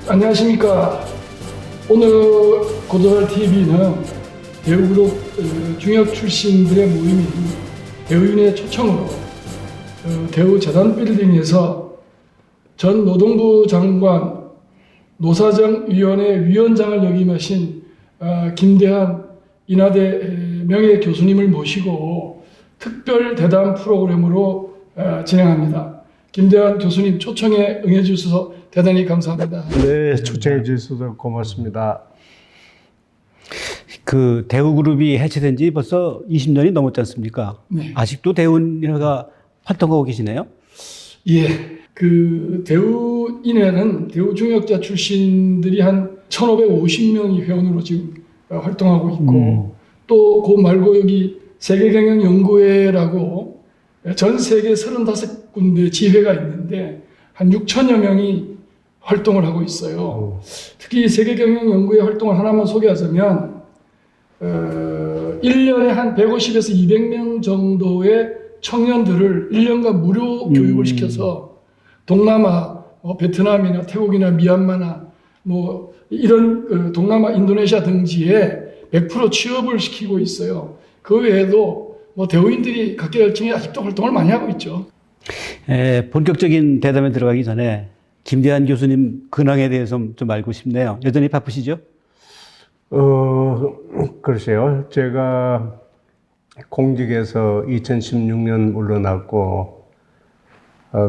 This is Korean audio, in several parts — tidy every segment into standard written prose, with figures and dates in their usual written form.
안녕하십니까. 오늘 고도달 TV는 배우그룹 중역 출신들의 모임인 배우인의 초청으로 대우재단 빌딩에서 전 노동부 장관 노사정위원회 위원장을 역임하신 김대한 인하대 명예 교수님을 모시고 특별 대담 프로그램으로 진행합니다. 김대한 교수님 초청에 응해주셔서 대단히 감사합니다. 네, 초청해 주셔서 고맙습니다. 그 대우그룹이 해체된 지 벌써 20년이 넘었지 않습니까? 네. 아직도 대우인회가 활동하고 계시네요? 예, 그 대우인회는 대우중역자 출신들이 한 1,550명이 회원으로 지금 활동하고 있고 또 그 말고 여기 세계경영연구회라고 전 세계 35군데 지회가 있는데 한 6천여 명이 활동을 하고 있어요. 특히 세계경영연구회 활동을 하나만 소개하자면 1년에 한 150에서 200명 정도의 청년들을 1년간 무료 교육을 시켜서 동남아, 베트남이나 태국이나 미얀마나 뭐 이런 동남아, 인도네시아 등지에 100% 취업을 시키고 있어요. 그 외에도 뭐 대우인들이 각계열층에 아직도 활동을 많이 하고 있죠. 본격적인 대담에 들어가기 전에 김대한 교수님 근황에 대해서 좀 알고 싶네요. 여전히 바쁘시죠? 글쎄요. 제가 공직에서 2016년 물러났고,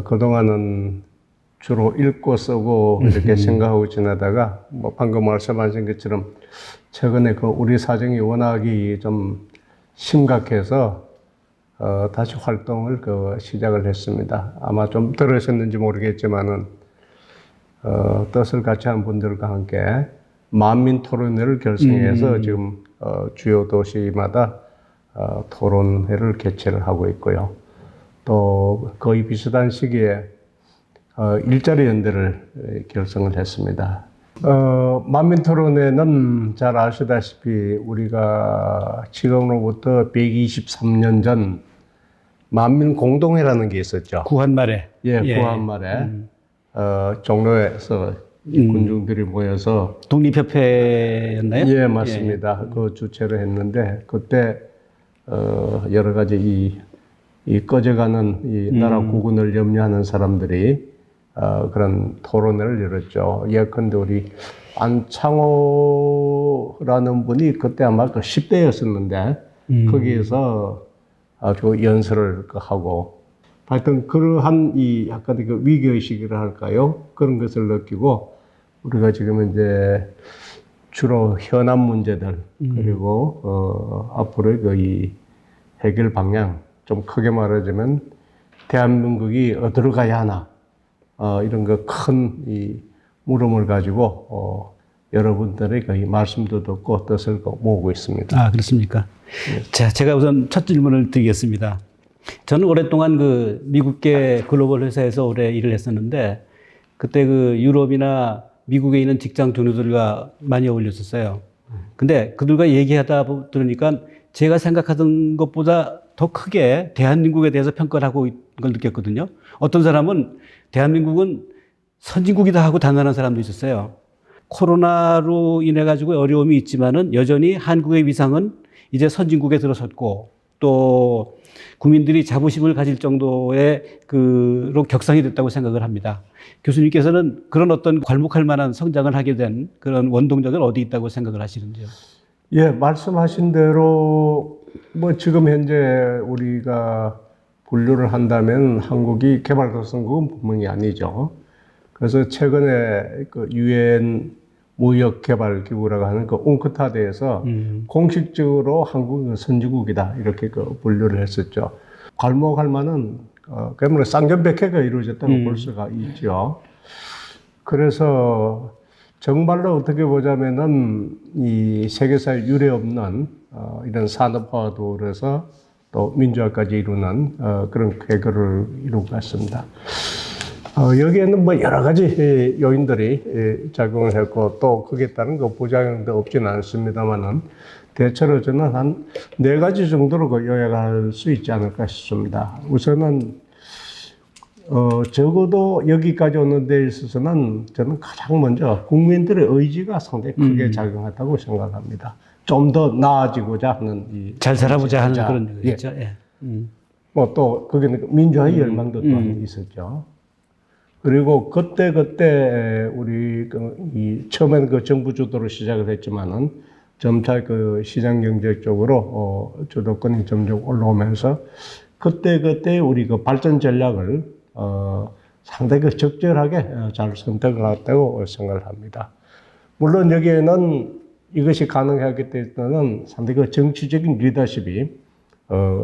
그동안은 주로 읽고 쓰고 이렇게 생각하고 지내다가, 뭐 방금 말씀하신 것처럼 최근에 그 우리 사정이 워낙이 좀 심각해서, 다시 활동을 시작을 했습니다. 아마 좀 들으셨는지 모르겠지만은, 뜻을 같이 한 분들과 함께 만민 토론회를 결성해서 지금 주요 도시마다 토론회를 개최를 하고 있고요. 또 거의 비슷한 시기에 일자리 연대를 결성을 했습니다. 만민 토론회는 잘 아시다시피 우리가 지금으로부터 123년 전 만민 공동회라는 게 있었죠. 구한말에. 예, 구한말에 종로에서 군중들이 모여서 독립협회였나요? 예, 맞습니다. 그 주최를 했는데 그때 여러 가지 이 꺼져가는 이 나라 구군을 염려하는 사람들이 그런 토론회를 열었죠. 예컨대 우리 안창호라는 분이 그때 아마 그 10대였었는데 거기에서 아주 연설을 하고 하여튼 그러한 이 약간 그 위기의식이라 할까요? 그런 것을 느끼고 우리가 지금 이제 주로 현안 문제들 그리고 앞으로의 이 해결 방향 좀 크게 말하자면 대한민국이 어디로 가야 하나 이런 거 큰 이 물음을 가지고 여러분들의 그 말씀도 듣고 뜻을 모으고 있습니다. 아, 그렇습니까? 네. 자, 제가 우선 첫 질문을 드리겠습니다. 저는 오랫동안 그 미국계 글로벌 회사에서 오래 일을 했었는데 그때 그 유럽이나 미국에 있는 직장 동료들과 많이 어울렸었어요. 근데 그들과 얘기하다 들으니까 제가 생각하던 것보다 더 크게 대한민국에 대해서 평가를 하고 있는 걸 느꼈거든요. 어떤 사람은 대한민국은 선진국이다 하고 단언한 사람도 있었어요. 코로나로 인해 가지고 어려움이 있지만은 여전히 한국의 위상은 이제 선진국에 들어섰고 또 국민들이 자부심을 가질 정도의 그로 격상이 됐다고 생각을 합니다. 교수님께서는 그런 어떤 괄목할 만한 성장을 하게 된 그런 원동력은 어디 있다고 생각을 하시는지요? 예, 말씀하신 대로 뭐 지금 현재 우리가 분류를 한다면 한국이 개발도상국은 분명히 아니죠. 그래서 최근에 그 유엔 무역개발기구라고 하는 그 웅크타드에서 공식적으로 한국은 선진국이다 이렇게 그 분류를 했었죠. 괄목할 만한 그야말로 쌍전백회가 이루어졌다고 볼 수가 있죠. 그래서 정말로 어떻게 보자면은 이 세계사에 유례 없는 이런 산업화도 그래서 또 민주화까지 이루는 그런 궤거를 이룬 것 같습니다. 여기에는 뭐 여러 가지 요인들이 작용을 했고 또 거기에 따른 그 부작용도 없지는 않습니다만은 대체로 저는 한 4가지 정도로 요약할 수 있지 않을까 싶습니다. 우선은 적어도 여기까지 오는 데 있어서는 저는 가장 먼저 국민들의 의지가 상당히 크게 작용했다고 생각합니다. 좀 더 나아지고자 하는 잘 살아보자 하는 그런 예. 얘기죠. 예. 뭐 또 거기는 민주화의 열망도 또한 있었죠. 그리고 그때 우리 이 처음에는 그 정부 주도로 시작을 했지만은 점차 그 시장 경제 쪽으로 주도권이 점점 올라오면서 그때 우리 그 발전 전략을 상당히 그 적절하게 잘 선택을 했다고 생각을 합니다. 물론 여기에는 이것이 가능하기 때문에 상당히 그 정치적인 리더십이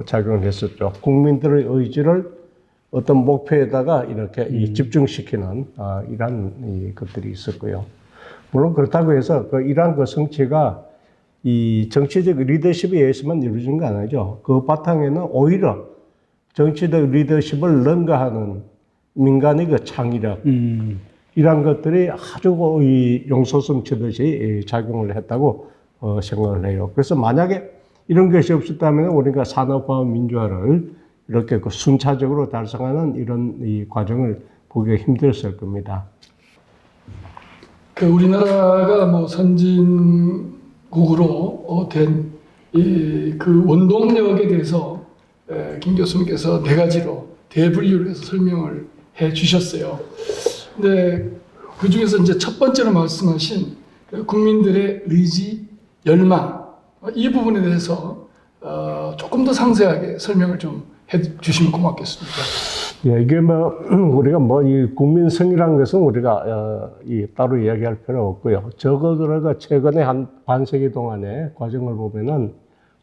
작용을 했었죠. 국민들의 의지를 어떤 목표에다가 이렇게 집중시키는 이러한 것들이 있었고요. 물론 그렇다고 해서 이러한 그 성취가 이 정치적 리더십에 의해서만 이루어진 거 아니죠. 그 바탕에는 오히려 정치적 리더십을 능가하는 민간의 그 창의력, 이러한 것들이 아주 이 용소성 치듯이 작용을 했다고 생각을 해요. 그래서 만약에 이런 것이 없었다면 우리가 산업화 민주화를 이렇게 그 순차적으로 달성하는 이런 이 과정을 보기가 힘들었을 겁니다. 그 우리나라가 뭐 선진국으로 된 그 원동력에 대해서 김 교수님께서 네 가지로 대분류를 해서 설명을 해 주셨어요. 근데 그 중에서 이제 첫 번째로 말씀하신 국민들의 의지, 열망, 이 부분에 대해서 조금 더 상세하게 설명을 좀 해주시면 고맙겠습니다. 예, 이게 뭐 우리가 뭐 이 국민성이라는 것은 우리가 따로 이야기할 필요 없고요. 적어도 최근에 한 반세기 동안의 과정을 보면은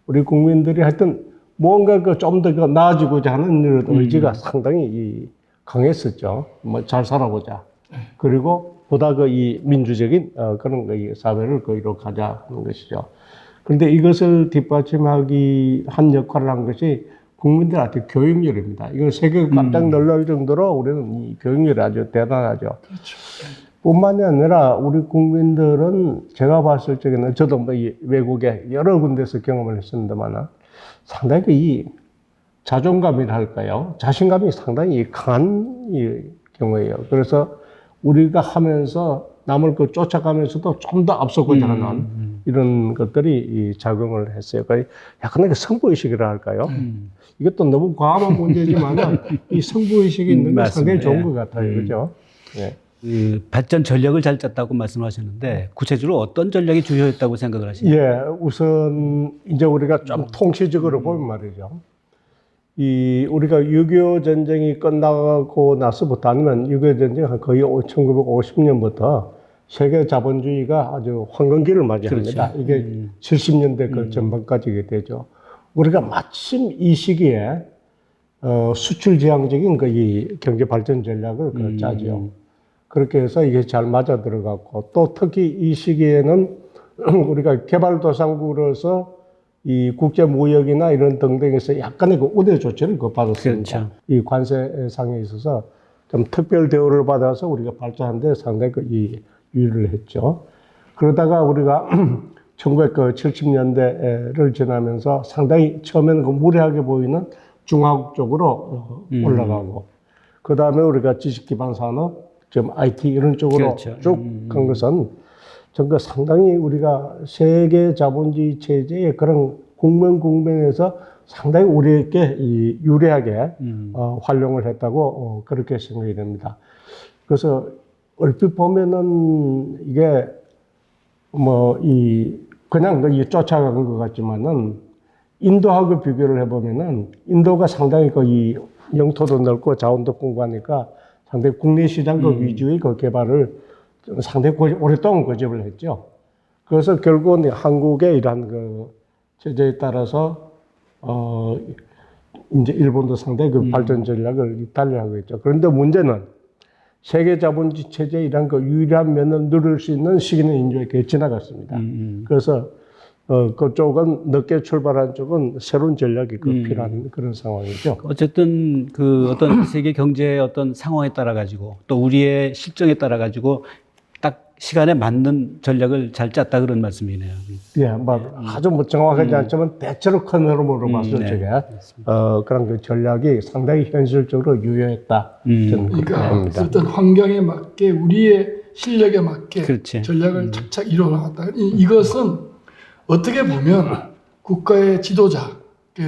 우리 국민들이 하여튼 뭔가 좀 더 나아지고자 하는 이런 의지가 상당히 강했었죠. 뭐 잘 살아보자. 그리고 보다 이 민주적인 그런 이 사회를 이룩하자 하는 것이죠. 그런데 이것을 뒷받침하기 한 역할을 한 것이 국민들한테 교육열입니다. 이건 세계가 깜짝 놀랄 정도로 우리는 이 교육열이 아주 대단하죠. 그렇죠. 뿐만이 아니라 우리 국민들은 제가 봤을 적에는 저도 뭐 이 외국에 여러 군데서 경험을 했습니다만 상당히 이 자존감이라 할까요? 자신감이 상당히 강한 경우예요. 그래서 우리가 하면서 남을 쫓아가면서도 좀 더 앞서고자 하는 이런 것들이 작용을 했어요. 그러니까 약간 승부의식이라 할까요? 이것도 너무 과한 문제지만 이 승부의식이 있는 게 상당히 좋은 것 같아요. 그죠? 네. 그 발전 전략을 잘 짰다고 말씀하셨는데 구체적으로 어떤 전략이 중요했다고 생각을 하시나요? 예, 우선 이제 우리가 좀 통치적으로 보면 말이죠. 우리가 6.25 전쟁이 끝나고 나서부터 아니면 6.25 전쟁 거의 1950년부터 세계 자본주의가 아주 황금기를 맞이합니다. 그렇죠. 이게 70년대 그 전반까지 되죠. 우리가 마침 이 시기에 수출 지향적인 이 경제 발전 전략을 짜죠. 그렇게 해서 이게 잘 맞아 들어갔고 또 특히 이 시기에는 우리가 개발도상국으로서 이 국제 무역이나 이런 등등에서 약간의 그 우대 조치를 받았습니다. 그렇죠. 이 관세상에 있어서 좀 특별 대우를 받아서 우리가 발전하는데 상당히 유의를 했죠. 그러다가 우리가 1970년대를 지나면서 상당히 처음에는 무례하게 보이는 중화국 쪽으로 올라가고 그 다음에 우리가 지식기반 산업, 좀 IT 이런 쪽으로 그렇죠. 쭉 간 것은 전그 상당히 우리가 세계 자본주의 체제의 그런 국면에서 상당히 우리에게 유리하게 활용을 했다고 그렇게 생각이 됩니다. 그래서 얼핏 보면은 이게 그냥 쫓아간 것 같지만은 인도하고 비교를 해보면은 인도가 상당히 이 영토도 넓고 자원도 풍부하니까 상당히 국내 시장 위주의 개발을 상당히 오랫동안 고집을 했죠. 그래서 결국은 한국의 이러한 체제에 따라서 이제 일본도 상당히 발전 전략을 달리하고 있죠. 그런데 문제는 세계 자본주의 체제의 이런 유리한 면을 누릴 수 있는 시기는 이제 지나갔습니다. 그래서 그쪽은 늦게 출발한 쪽은 새로운 전략이 필요한 그런 상황이죠. 어쨌든 어떤 세계 경제의 어떤 상황에 따라 가지고 또 우리의 실정에 따라 가지고 딱 시간에 맞는 전략을 잘 짰다 그런 말씀이네요. 예, 뭐 아주 뭐 정확하지 않지만 대체로 큰 흐름으로 봤을 네. 적에 그런 그 전략이 상당히 현실적으로 유효했다. 저는 그렇게 그러니까 봅니다. 어떤 환경에 맞게 우리의 실력에 맞게 그렇지. 전략을 착착 이뤄나갔다. 이것은 어떻게 보면 국가의 지도자, 그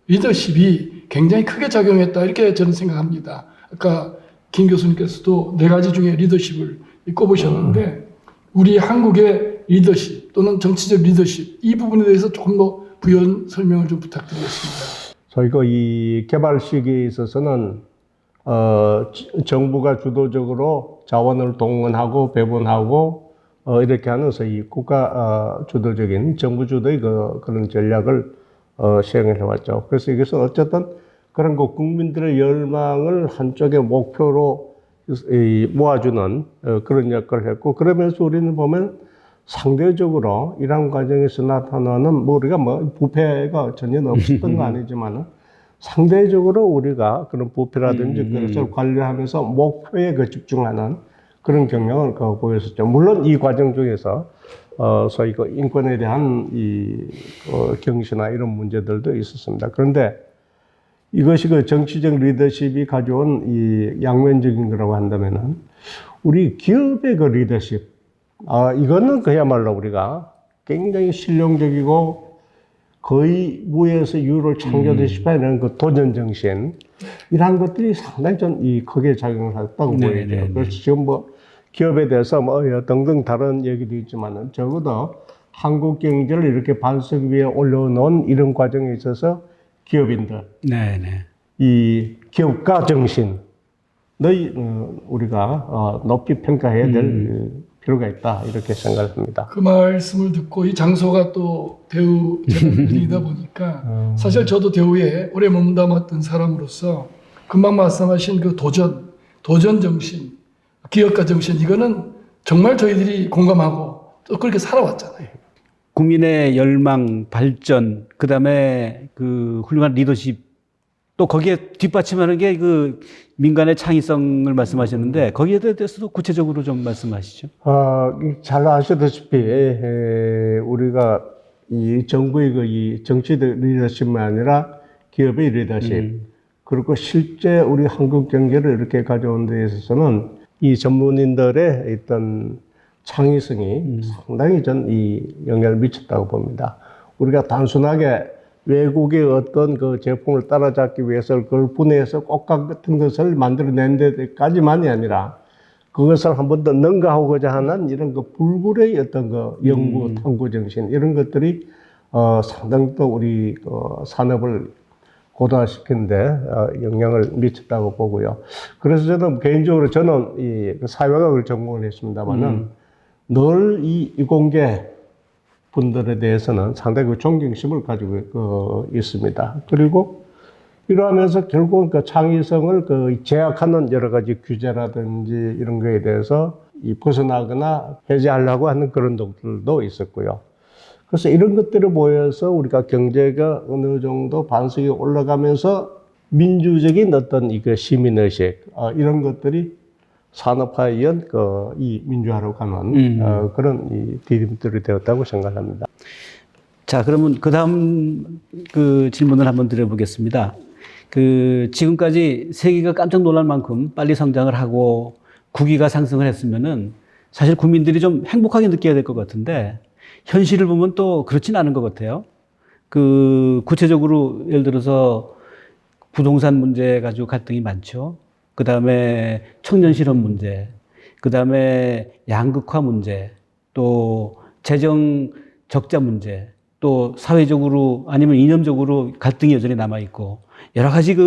리더십이 굉장히 크게 작용했다 이렇게 저는 생각합니다. 아까 김 교수님께서도 4가지 중에 리더십을 꼽으셨는데 우리 한국의 리더십 또는 정치적 리더십 이 부분에 대해서 조금 더 부연 설명을 좀 부탁드리겠습니다. 저희가 이 개발 시기에 있어서는 정부가 주도적으로 자원을 동원하고 배분하고 이렇게 하면서 이 국가 주도적인 정부 주도의 그런 전략을 시행을 해왔죠. 그래서 이것은 어쨌든 그런 그 국민들의 열망을 한쪽의 목표로 모아주는 그런 역할을 했고, 그러면서 우리는 보면 상대적으로 이런 과정에서 나타나는 뭐 우리가 뭐 부패가 전혀 없었던 건 아니지만은 상대적으로 우리가 그런 부패라든지 그것을 관리하면서 목표에 집중하는 그런 경향을 보였었죠. 물론 이 과정 중에서 소위 그 인권에 대한 경시나 이런 문제들도 있었습니다. 그런데 이것이 그 정치적 리더십이 가져온 이 양면적인 거라고 한다면은 우리 기업의 그 리더십, 이거는 그야말로 우리가 굉장히 실용적이고 거의 무에서 유를 창조되시피 하는 그 도전 정신, 이러한 것들이 상당히 좀 크게 작용을 했다고 보이죠. 그래서 지금 뭐 기업에 대해서 뭐 등등 다른 얘기도 있지만은 적어도 한국 경제를 이렇게 반석 위에 올려놓은 이런 과정에 있어서 기업인들, 이 기업가 정신, 우리가 높이 평가해야 될 필요가 있다 이렇게 생각합니다. 그 말씀을 듣고 이 장소가 또 대우 제공이다 보니까 사실 저도 대우에 오래 몸담았던 사람으로서 금방 말씀하신 그 도전 정신, 기업가 정신 이거는 정말 저희들이 공감하고 또 그렇게 살아왔잖아요. 국민의 열망, 발전, 그 다음에 그 훌륭한 리더십, 또 거기에 뒷받침하는 게 그 민간의 창의성을 말씀하셨는데 거기에 대해서도 구체적으로 좀 말씀하시죠. 잘 아시다시피 우리가 이 정부의 이 정치적 리더십만 아니라 기업의 리더십, 그리고 실제 우리 한국 경제를 이렇게 가져온 데 있어서는 이 전문인들의 어떤 창의성이 상당히 이 영향을 미쳤다고 봅니다. 우리가 단순하게 외국의 어떤 그 제품을 따라잡기 위해서 그걸 분해해서 꽃감 같은 것을 만들어낸 데까지만이 아니라 그것을 한 번 더 능가하고자 하는 이런 그 불굴의 어떤 그 연구, 탐구 정신, 이런 것들이 상당히 또 우리 산업을 고도화시키는데 영향을 미쳤다고 보고요. 그래서 저는 개인적으로 저는 이 사회학을 전공을 했습니다만은 늘 이 이공계 분들에 대해서는 상당히 그 존경심을 가지고 있습니다. 그리고 이러하면서 결국은 그 창의성을 제약하는 여러 가지 규제라든지 이런 거에 대해서 벗어나거나 해제하려고 하는 그런 것들도 있었고요. 그래서 이런 것들을 모여서 우리가 경제가 어느 정도 반석이 올라가면서 민주적인 어떤 시민의식, 이런 것들이 산업화에 의한 이 민주화로 가는 그런 이 디딤돌이 되었다고 생각합니다. 자, 그러면 그 다음 그 질문을 한번 드려보겠습니다. 지금까지 세계가 깜짝 놀랄 만큼 빨리 성장을 하고 국위가 상승을 했으면은 사실 국민들이 좀 행복하게 느껴야 될 것 같은데 현실을 보면 또 그렇진 않은 것 같아요. 구체적으로 예를 들어서 부동산 문제 가지고 갈등이 많죠. 그 다음에 청년 실업 문제, 그 다음에 양극화 문제, 또 재정 적자 문제, 또 사회적으로 아니면 이념적으로 갈등이 여전히 남아있고, 여러 가지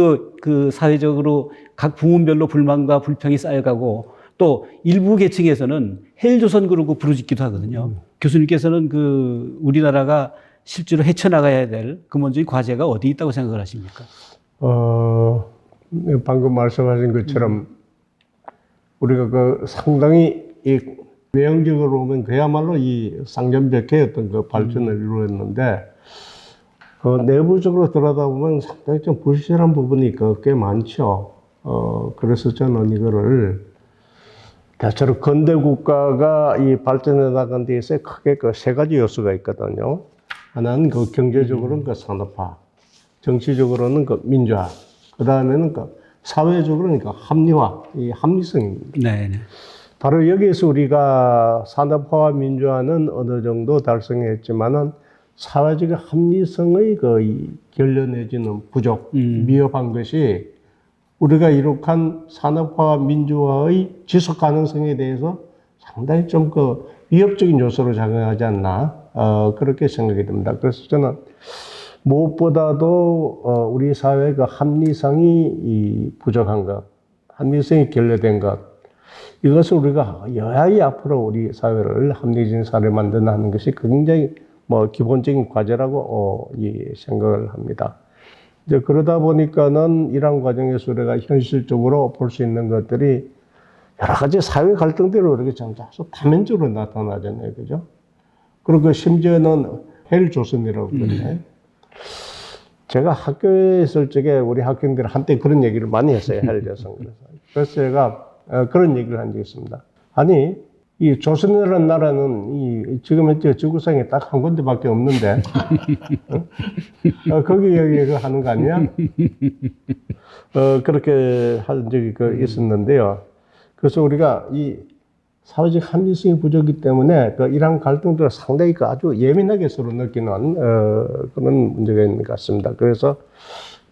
사회적으로 각 부문별로 불만과 불평이 쌓여가고, 또 일부 계층에서는 헬조선 그러고 부르짖기도 하거든요. 교수님께서는 우리나라가 실제로 헤쳐나가야 될 근본적인 과제가 어디 있다고 생각을 하십니까? 방금 말씀하신 것처럼 우리가 상당히 외형적으로 보면 그야말로 이 상점벽해의 어떤 발전을 이루었는데 내부적으로 들여다보면 상당히 좀 불실한 부분이 꽤 많죠. 그래서 저는 이거를 대체로 근대 국가가 이 발전해 나간 데 있어서 크게 그 세 가지 요소가 있거든요. 하나는 그 경제적으로는 그 산업화, 정치적으로는 그 민주화, 그 다음에는 그 사회적으로는 그 합리화, 이 합리성입니다. 네. 바로 여기에서 우리가 산업화와 민주화는 어느 정도 달성했지만은 사회적 합리성의 그 결여 내지는 부족, 미흡한 것이 우리가 이룩한 산업화와 민주화의 지속 가능성에 대해서 상당히 좀 그 위협적인 요소로 작용하지 않나, 그렇게 생각이 듭니다. 그래서 저는 무엇보다도 우리 사회의 그 합리성이 부족한 것, 합리성이 결여된 것, 이것을 우리가 여야히 앞으로 우리 사회를 합리적인 사회를 만드는 것이 굉장히 뭐 기본적인 과제라고 생각을 합니다. 이제 그러다 보니까는 이런 과정에서 우리가 현실적으로 볼 수 있는 것들이 여러 가지 사회 갈등들이 이렇게 점차서 다면적으로 나타나잖아요, 그죠? 그리고 심지어는 헬조선이라고 그러네. 제가 학교에 있을 적에 우리 학생들이 한때 그런 얘기를 많이 했어요, 헬조선. 그래서 제가 그런 얘기를 한 적이 있습니다. 아니, 이 조선이라는 나라는 지금 현재 지구상에 딱 한 군데밖에 없는데, 거기 얘기를 하는 거 아니야? 그렇게 한 적이 있었는데요. 그래서 우리가 이 사회적 합리성이 부족이기 때문에 이러한 갈등들을 상당히 아주 예민하게 서로 느끼는 그런 문제가 있는 것 같습니다. 그래서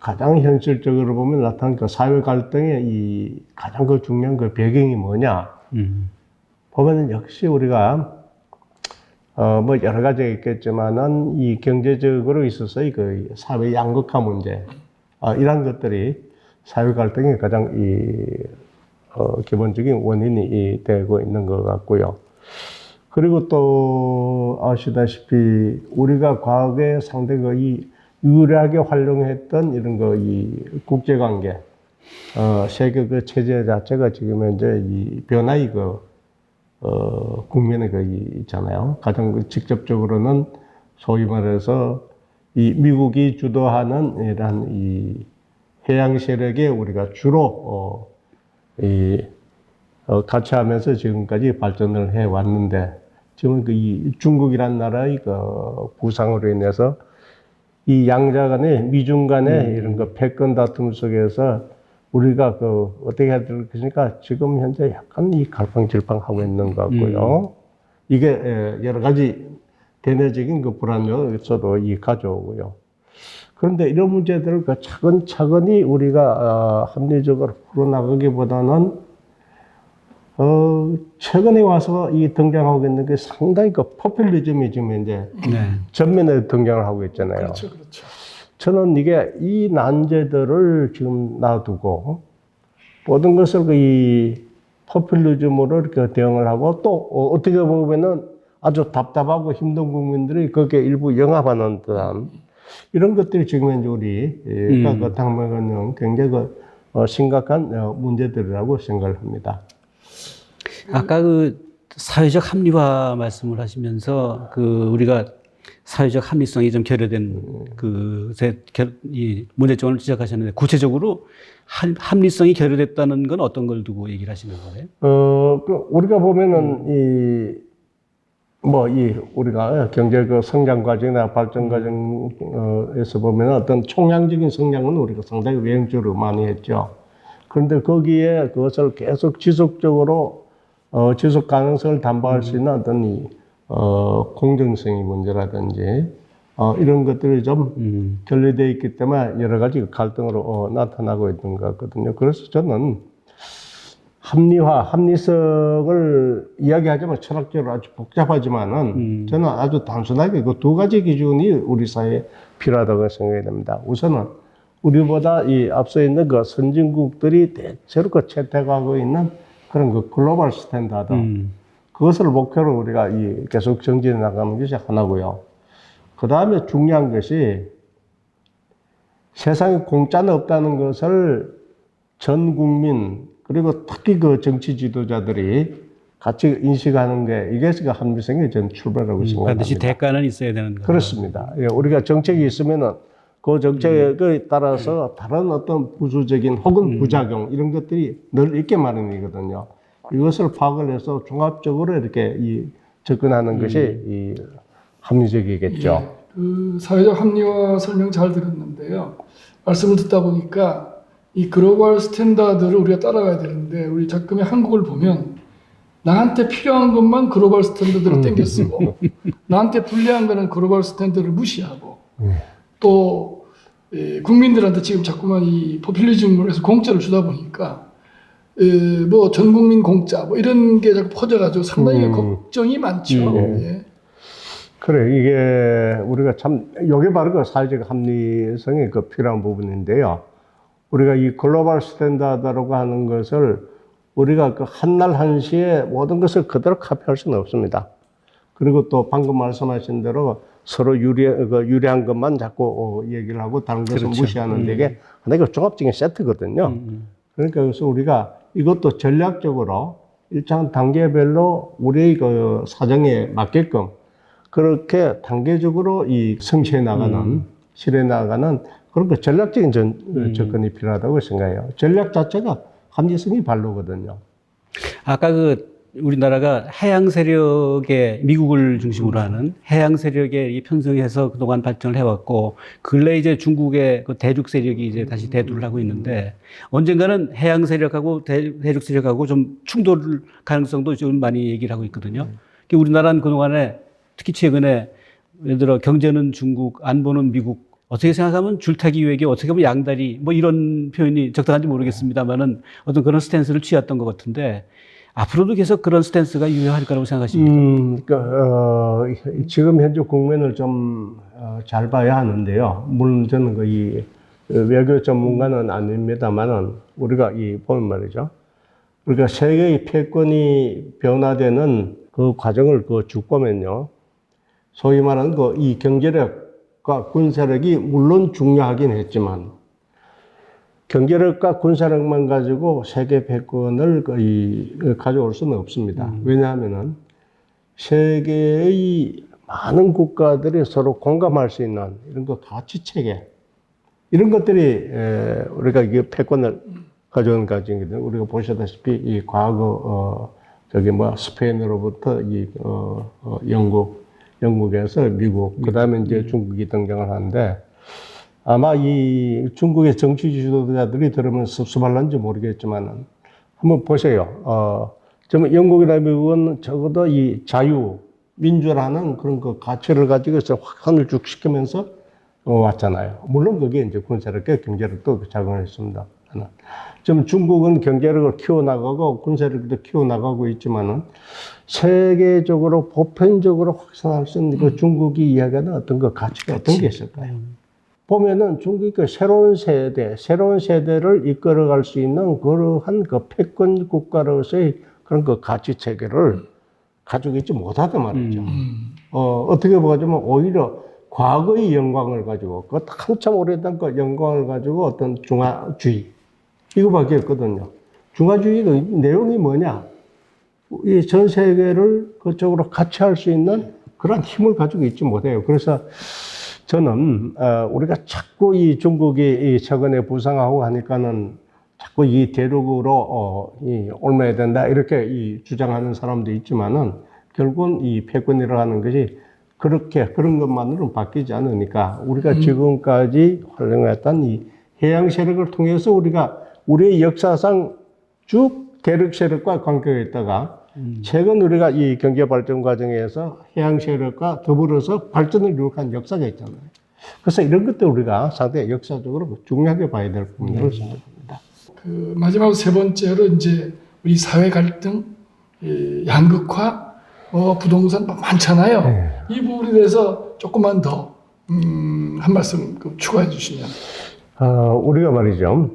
가장 현실적으로 보면 나타난 그 사회 갈등의 이 가장 중요한 그 배경이 뭐냐? 보면은 역시 우리가 뭐 여러 가지가 있겠지만은 이 경제적으로 있어서의 그 사회 양극화 문제, 이러한 것들이 사회 갈등의 가장 기본적인 원인이 되고 있는 것 같고요. 그리고 또 아시다시피 우리가 과거에 상당히 유리하게 활용했던 이런 이 국제관계, 세계 그 체제 자체가 지금 현재 이 변화의 국면에 있잖아요. 가장 직접적으로는 소위 말해서 이 미국이 주도하는 이런 이 해양 세력에 우리가 주로 같이 하면서 지금까지 발전을 해 왔는데, 지금 이 중국이란 나라의 부상으로 인해서 이 양자 간의, 미중 간의 이런 패권 다툼 속에서 우리가 어떻게 해야 될까? 지금 현재 약간 이 갈팡질팡하고 있는 것 같고요. 이게 여러 가지 대내적인 불안 요소도 가져오고요. 그런데 이런 문제들을 차근차근히 우리가 합리적으로 풀어나가기보다는 최근에 와서 등장하고 있는 게 상당히 포퓰리즘이 지금 현재 전면에 등장을 하고 있잖아요. 그렇죠, 그렇죠. 저는 이 난제들을 지금 놔두고 모든 것을 이 포퓰리즘으로 이렇게 대응을 하고, 또 어떻게 보면은 아주 답답하고 힘든 국민들이 거기에 일부 영합하는 듯한 이런 것들이 지금 현재 우리 당면은 굉장히 심각한 문제들이라고 생각을 합니다. 아까 사회적 합리화 말씀을 하시면서 우리가 사회적 합리성이 좀 결여된 이 문제점을 지적하셨는데, 구체적으로 합리성이 결여됐다는 건 어떤 걸 두고 얘기를 하시는 거예요? 우리가 보면은 우리가 경제 성장 과정이나 발전 과정에서 보면 어떤 총량적인 성장은 우리가 상당히 외형적으로 많이 했죠. 그런데 거기에 그것을 계속 지속적으로 지속 가능성을 담보할 수 있는 어떤 공정성의 문제라든지 이런 것들이 좀 결여되어 있기 때문에 여러 가지 갈등으로 나타나고 있는 것 같거든요. 그래서 저는 합리성을 이야기하자면 철학적으로 아주 복잡하지만은 저는 아주 단순하게 두 가지 기준이 우리 사회에 필요하다고 생각이 됩니다. 우선은 우리보다 앞서 있는 선진국들이 대체로 채택하고 있는 그런 글로벌 스탠다드, 그것을 목표로 우리가 계속 정진해 나가는 것이 하나고요. 그 다음에 중요한 것이 세상에 공짜는 없다는 것을 전 국민, 그리고 특히 정치 지도자들이 같이 인식하는 게 이게 합리성의 전 출발이라고 생각합니다. 반드시 대가는 있어야 되는 거죠. 그렇습니다. 우리가 정책이 있으면은 그 정책에 따라서 다른 어떤 부수적인 혹은 부작용 이런 것들이 늘 있게 마련이거든요. 이것을 파악을 해서 종합적으로 이렇게 접근하는 것이 합리적이겠죠. 예, 그 사회적 합리화 설명 잘 들었는데요. 말씀을 듣다 보니까 이 글로벌 스탠다드를 우리가 따라가야 되는데 우리 작금의 한국을 보면 나한테 필요한 것만 글로벌 스탠다드를 땡겨 쓰고 나한테 불리한 거는 글로벌 스탠다드를 무시하고 또 국민들한테 지금 자꾸만 이 포퓰리즘을 해서 공짜를 주다 보니까 뭐 전 국민 공짜 뭐 이런 게 자꾸 퍼져가지고 상당히 걱정이 많죠. 예. 그래, 이게 우리가 참, 이게 바로 그 사회적 합리성이 그 필요한 부분인데요. 우리가 이 글로벌 스탠다드라고 하는 것을 우리가 그 한날 한시에 모든 것을 그대로 카피할 수는 없습니다. 그리고 또 방금 말씀하신 대로 서로 유리한 것만 자꾸 얘기를 하고 다른 것을 그렇죠. 무시하는 게 하나의 종합적인 세트거든요. 그러니까 그래서 우리가 이것도 전략적으로 일정 단계별로 우리의 그 사정에 맞게끔 그렇게 단계적으로 이 성취해 나가는, 실해 나가는 그런 그 전략적인 접근이 필요하다고 생각해요. 전략 자체가 합리성이 발로거든요. 아까 그 우리나라가 해양 세력의 미국을 중심으로 하는 해양 세력에 편성해서 그동안 발전을 해왔고 근래 이제 중국의 그 대륙 세력이 이제 다시 대두를 하고 있는데 언젠가는 해양 세력하고 대륙 세력하고 좀 충돌 가능성도 좀 많이 얘기를 하고 있거든요. 우리나라는 그동안에 특히 최근에 예를 들어 경제는 중국, 안보는 미국 어떻게 생각하면 줄타기 외교 어떻게 보면 양다리 뭐 이런 표현이 적당한지 모르겠습니다만은 어떤 그런 스탠스를 취했던 것 같은데 앞으로도 계속 그런 스탠스가 유효할 거라고 생각하십니까? 지금 현재 국면을 좀 잘 봐야 하는데요. 물론 저는 이 외교 전문가는 아닙니다만은 우리가 보면 말이죠. 우리가 세계의 패권이 변화되는 그 과정을 쭉 보면요. 소위 말하는 이 경제력과 군사력이 물론 중요하긴 했지만 경제력과 군사력만 가지고 세계 패권을 가져올 수는 없습니다. 왜냐하면은 세계의 많은 국가들이 서로 공감할 수 있는 이런 가치 체계 이런 것들이 우리가 이게 패권을 가져온 과정이거든요. 우리가 보시다시피 이 과거 스페인으로부터 영국에서 미국 그다음에 이제 중국이 등장을 하는데. 아마 이 중국의 정치 지도자들이 들으면 섭섭할런지 모르겠지만 한번 보세요. 좀 영국이나 미국은 적어도 이 자유, 민주라는 그런 그 가치를 가지고 확산을 쭉 시키면서 왔잖아요. 물론 그게 이제 군사력과 경제력도 작용을 했습니다. 좀 중국은 경제력을 키워나가고 군사력도 키워나가고 있지만은 세계적으로 보편적으로 확산할 수 있는 그 중국이 이야기하는 어떤 그 가치가 어떤 게 있을까요? 보면은 중국이 그 새로운 세대를 이끌어갈 수 있는 그러한 그 패권 국가로서의 그런 그 가치 체계를 가지고 있지 못하단 말이죠. 어떻게 보자면 오히려 과거의 영광을 가지고, 그 한참 오래된 그 영광을 가지고 어떤 중화주의, 이거밖에 없거든요. 중화주의의 내용이 뭐냐? 이 전 세계를 그쪽으로 같이 할 수 있는 그런 힘을 가지고 있지 못해요. 그래서 저는 우리가 자꾸 이 중국이 최근에 부상하고 하니까는 자꾸 이 대륙으로 옮아야 된다 이렇게 주장하는 사람도 있지만은 결국은 이 패권이라고 하는 것이 그런 것만으로는 바뀌지 않으니까 우리가 지금까지 활용했던 이 해양 세력을 통해서 우리가 우리의 역사상 쭉 대륙 세력과 관계가 있다가 최근 우리가 이 경제 발전 과정에서 해양 세력과 더불어서 발전을 이룩한 역사가 있잖아요. 그래서 이런 것도 우리가 상당히 역사적으로 중요하게 봐야 될 부분이라고 생각합니다. 그 마지막 세 번째로 이제 우리 사회 갈등, 양극화, 부동산 많잖아요. 네. 이 부분에 대해서 조금만 더 한 말씀 추가해 주시면. 우리가 말이죠.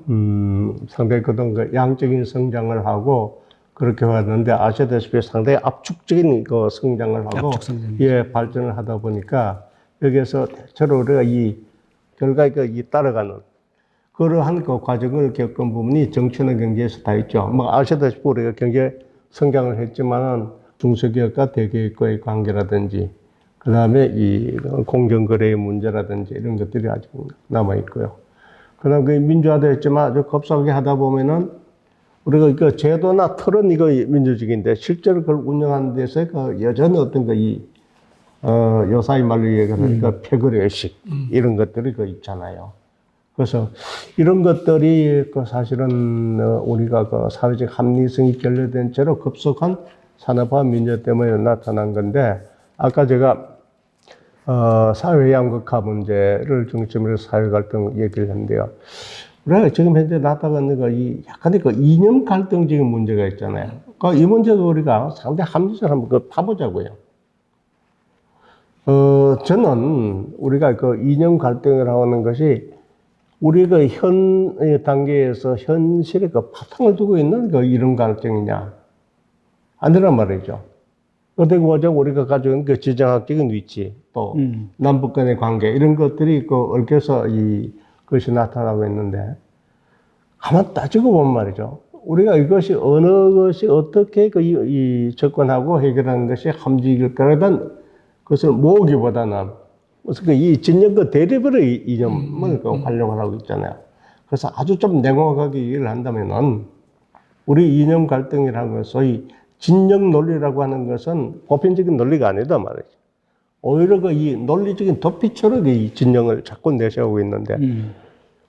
상당히 그동안 그 양적인 성장을 하고 그렇게 왔는데 아시다시피 상당히 압축적인 그 성장을 하고 발전을 하다 보니까 여기에서 대체로 우리가 이 결과에 따라가는 그러한 그 과정을 겪은 부분이 정치나 경제에서 다 있죠. 뭐 아시다시피 우리가 경제 성장을 했지만은 중소기업과 대기업과의 관계라든지 그 다음에 이 공정거래의 문제라든지 이런 것들이 아직 남아 있고요. 그 다음에 민주화도 했지만 아주 급속하게 하다 보면은 우리가 이거 제도나 틀은 이거 민주주의인데 실제로 그걸 운영하는 데서 그 여전히 어떤 요사이 말로 얘기하는 패거리의식 이런 것들이 그 있잖아요. 그래서 이런 것들이 그 사실은 우리가 그 사회적 합리성이 결여된 채로 급속한 산업화 민주 때문에 나타난 건데 아까 제가 사회 양극화 문제를 중심으로 사회 갈등 얘기를 했는데요. 우리가 지금 현재 나타나는 약간의 이념 갈등적인 문제가 있잖아요. 이 문제도 우리가 상당히 합리적으로 한번 봐보자고요. 저는 우리가 이념 갈등을 하는 것이 우리가 현 단계에서 현실에 바탕을 두고 있는 이념 갈등이냐 아니란 말이죠. 그리고 우리가 가지고 있는 지정학적인 위치 또 남북 간의 관계 이런 것들이 얽혀서 그것이 나타나고 있는데 가만 따지고 보면 말이죠. 우리가 이것이 어느 것이 어떻게 접근하고 해결하는 것이 함정일 거라던 그것을 모으기보다는 무슨 이 진영과 대립의 이념을 활용을 하고 있잖아요. 그래서 아주 좀 냉혹하게 얘기를 한다면은 우리 이념 갈등이라는 것은 소위 진영 논리라고 하는 것은 보편적인 논리가 아니다 말이죠. 오히려 이 논리적인 도피처럼 이 진영을 자꾸 내세우고 있는데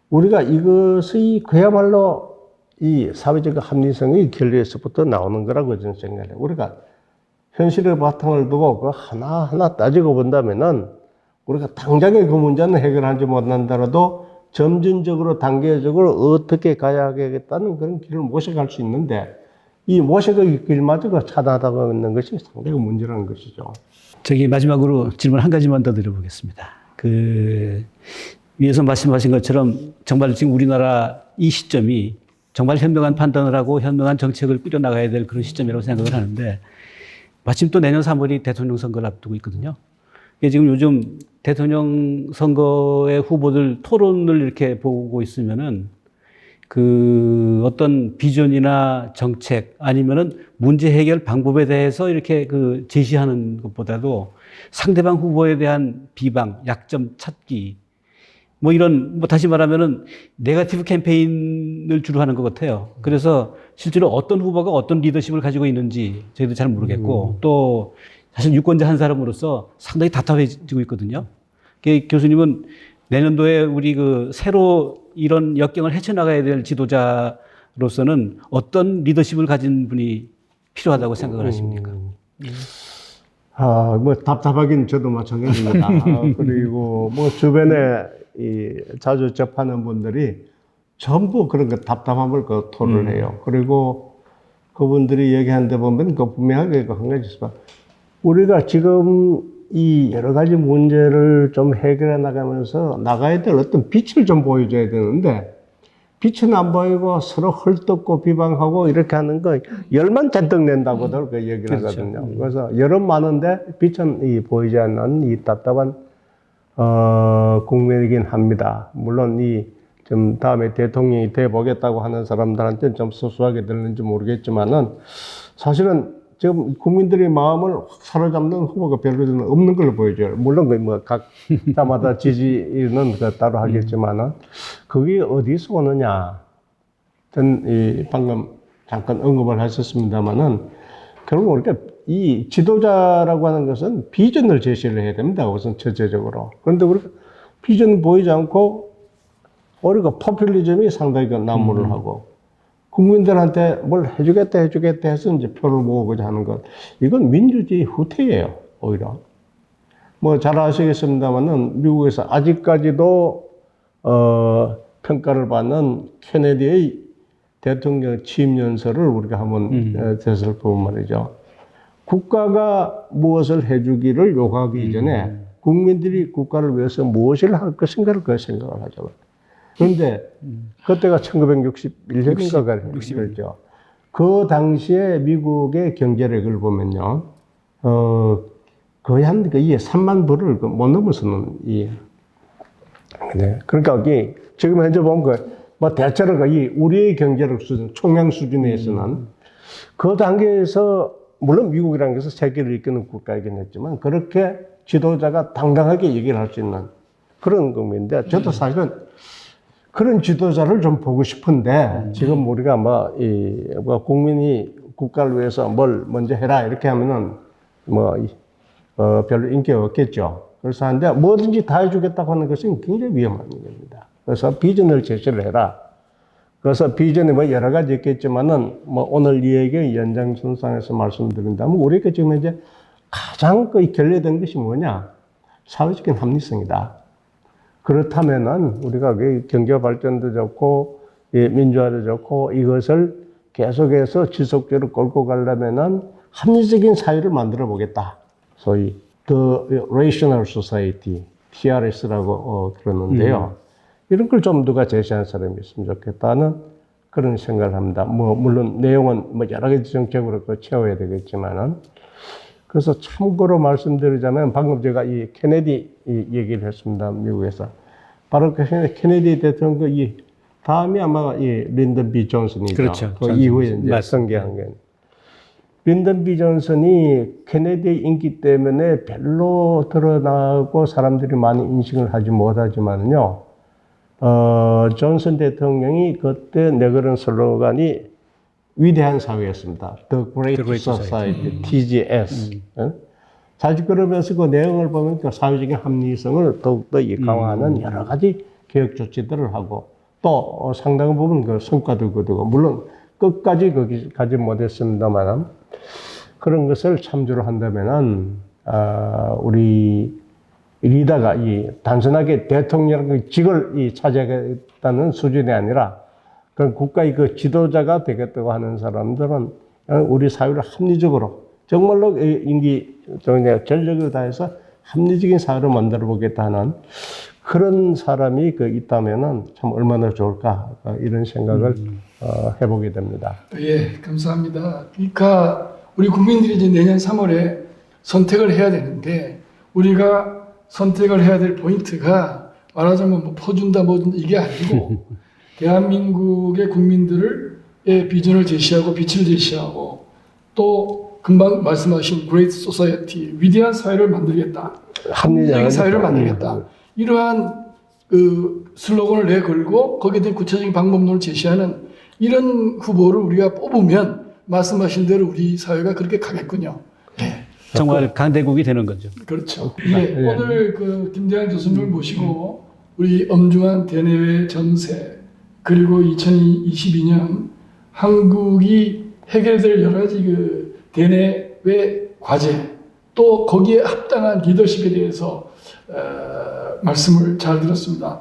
우리가 이것이 그야말로 이 사회적 합리성의 결례에서부터 나오는 거라고 저는 생각해요. 우리가 현실의 바탕을 두고 하나하나 따지고 본다면은 우리가 당장에 그 문제는 해결하지 못한다라도 점진적으로 단계적으로 어떻게 가야 하겠다는 그런 길을 모색할 수 있는데 이 모색의 길마저가 차단하고 있는 것이 상당히 문제라는 것이죠. 마지막으로 질문 한 가지만 더 드려보겠습니다. 위에서 말씀하신 것처럼 정말 지금 우리나라 이 시점이 정말 현명한 판단을 하고 현명한 정책을 꾸려나가야 될 그런 시점이라고 생각을 하는데 마침 또 내년 3월이 대통령 선거를 앞두고 있거든요. 지금 요즘 대통령 선거의 후보들 토론을 이렇게 보고 있으면은 어떤 비전이나 정책 아니면은 문제 해결 방법에 대해서 이렇게 제시하는 것보다도 상대방 후보에 대한 비방, 약점 찾기 이런 다시 말하면은 네거티브 캠페인을 주로 하는 것 같아요. 그래서 실제로 어떤 후보가 어떤 리더십을 가지고 있는지 저희도 잘 모르겠고 또 사실 유권자 한 사람으로서 상당히 답답해지고 있거든요. 교수님은 내년도에 우리 새로 이런 역경을 헤쳐나가야 될 지도자로서는 어떤 리더십을 가진 분이 필요하다고 생각을 하십니까? 답답하긴 저도 마찬가지입니다. 그리고 주변에 자주 접하는 분들이 전부 그런 답답함을 토로를 해요. 그리고 그분들이 얘기하는 데 보면 분명하게 한 가지 있어요. 우리가 지금 이 여러 가지 문제를 좀 해결해 나가면서 나가야 될 어떤 빛을 좀 보여줘야 되는데 빛은 안 보이고 서로 헐뜯고 비방하고 이렇게 하는 거 열만 잔뜩 낸다고들 그 얘기를 그렇죠. 하거든요. 그래서 열은 많은데 빛은 보이지 않는 이 답답한 국면이긴 합니다. 물론 좀 다음에 대통령이 돼 보겠다고 하는 사람들한테는 좀 소소하게 들리는지 모르겠지만은 사실은 지금 국민들의 마음을 확 사로잡는 후보가 별로 없는 걸로 보여져요. 물론 각 자마다 지지는 따로 하겠지만은 그게 어디서 오느냐? 전 방금 잠깐 언급을 하셨습니다만은 결국 우리가 이 지도자라고 하는 것은 비전을 제시를 해야 됩니다. 우선 첫째적으로. 그런데 우리가 비전을 보이지 않고 우리가 포퓰리즘이 상당히 난무를 하고 국민들한테 뭘 해주겠다 해서 이제 표를 모으고자 하는 것. 이건 민주주의 후퇴예요, 오히려. 잘 아시겠습니다만은 미국에서 아직까지도, 평가를 받는 케네디의 대통령 취임 연설을 우리가 한번 되살펴보면 말이죠. 국가가 무엇을 해주기를 요구하기 이전에 국민들이 국가를 위해서 무엇을 할 것인가를 그 생각을 하죠. 그런데 그때가 1961년인가가 그랬죠. 그 당시에 미국의 경제력을 보면요, 거의 한 3만 불을 못 넘어서는 네. 그러니까 지금 현재 보면 대체로 우리의 경제력 수준, 총량 수준에서는 그 단계에서 물론 미국이라는 것은 세계를 이끄는 국가이긴 했지만 그렇게 지도자가 당당하게 얘기를 할 수 있는 그런 국민인데 저도 사실은 그런 지도자를 좀 보고 싶은데 지금 우리가 뭐 국민이 국가를 위해서 뭘 먼저 해라 이렇게 하면은 별로 인기가 없겠죠. 그래서 하는데 뭐든지 다 해주겠다고 하는 것은 굉장히 위험한 일입니다. 그래서 비전을 제시를 해라. 그래서 비전이 뭐 여러 가지 있겠지만은 뭐 오늘 이 얘기 연장선상에서 말씀드린다면 우리가 지금 이제 가장 결례된 것이 뭐냐? 사회적인 합리성이다. 그렇다면은 우리가 경제 발전도 좋고 민주화도 좋고 이것을 계속해서 지속적으로 끌고 가려면은 합리적인 사회를 만들어 보겠다. 소위 The Rational Society, TRS라고 들었는데요. 이런 걸 좀 누가 제시한 사람이 있으면 좋겠다는 그런 생각을 합니다. 물론 내용은 여러 가지 정책으로 채워야 되겠지만은. 그래서 참고로 말씀드리자면 방금 제가 이 케네디 얘기를 했습니다. 미국에서. 바로 그 케네디 대통령 이 다음이 아마 이 린던 B 존슨이죠. 그렇죠. 그 이후에 이제 선거한 게. 린던 B 존슨이 케네디 인기 때문에 별로 드러나고 사람들이 많이 인식을 하지 못하지만요. 존슨 대통령이 그때 내걸은 슬로건이 위대한 사회였습니다. The Great Society, TGS. 사실 그러면서 그 내용을 보면 그 사회적인 합리성을 더욱더 강화하는 여러 가지 개혁 조치들을 하고 또 상당 부분 그 성과도 거두고 물론 끝까지 거기 가지 못했습니다만 그런 것을 참조를 한다면은 우리 리더가 단순하게 대통령 직을 차지하겠다는 수준이 아니라 그 국가의 그 지도자가 되겠다고 하는 사람들은 우리 사회를 합리적으로 정말로 전력을 다해서 합리적인 사회를 만들어 보겠다는 그런 사람이 있다면은 참 얼마나 좋을까 이런 생각을 해보게 됩니다. 예, 감사합니다. 그러니까 우리 국민들이 이제 내년 3월에 선택을 해야 되는데 우리가 선택을 해야 될 포인트가 말하자면 뭐 퍼준다 뭐준다 이게 아니고 대한민국의 국민들의 비전을 제시하고 빛을 제시하고 또 금방 말씀하신 Great Society 위대한 사회를 만들겠다. 합리적인 사회를 만들겠다. 이러한 그 슬로건을 내걸고 거기에 대한 구체적인 방법론을 제시하는 이런 후보를 우리가 뽑으면 말씀하신 대로 우리 사회가 그렇게 가겠군요. 네. 정말 강대국이 되는 거죠. 그렇죠. 예, 오늘 그 김대한 교수님을 모시고 우리 엄중한 대내외 정세 그리고 2022년 한국이 해결될 여러 가지 그 대내외 과제 또 거기에 합당한 리더십에 대해서 말씀을 잘 들었습니다.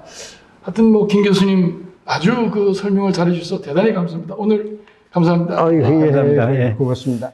하여튼 뭐 김 교수님 아주 그 설명을 잘해 주셔서 대단히 감사합니다. 오늘 감사합니다. 감사합니다. 고맙습니다.